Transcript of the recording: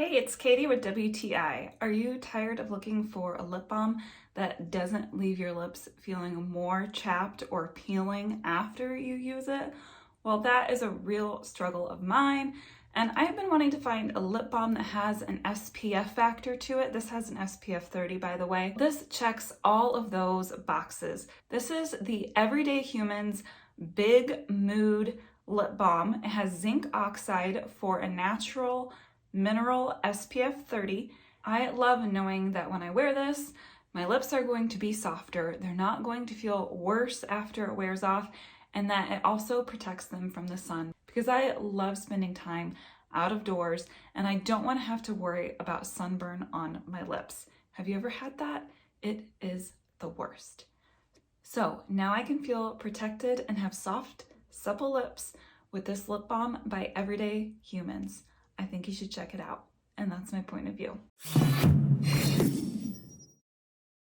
Hey, it's Katie with WTI. Are you tired of looking for a lip balm that doesn't leave your lips feeling more chapped or peeling after you use it? Well, that is a real struggle of mine, and I've been wanting to find a lip balm that has an SPF factor to it. This has an SPF 30, by the way. This checks all of those boxes. This is the Everyday Humans Big Mood Lip Balm. It has zinc oxide for a natural mineral SPF 30. I love knowing that when I wear this, my lips are going to be softer. They're not going to feel worse after it wears off, and that it also protects them from the sun because I love spending time out of doors and I don't want to have to worry about sunburn on my lips. Have you ever had that? It is the worst. So now I can feel protected and have soft, supple lips with this lip balm by Everyday Humans. I think you should check it out. And that's my point of view.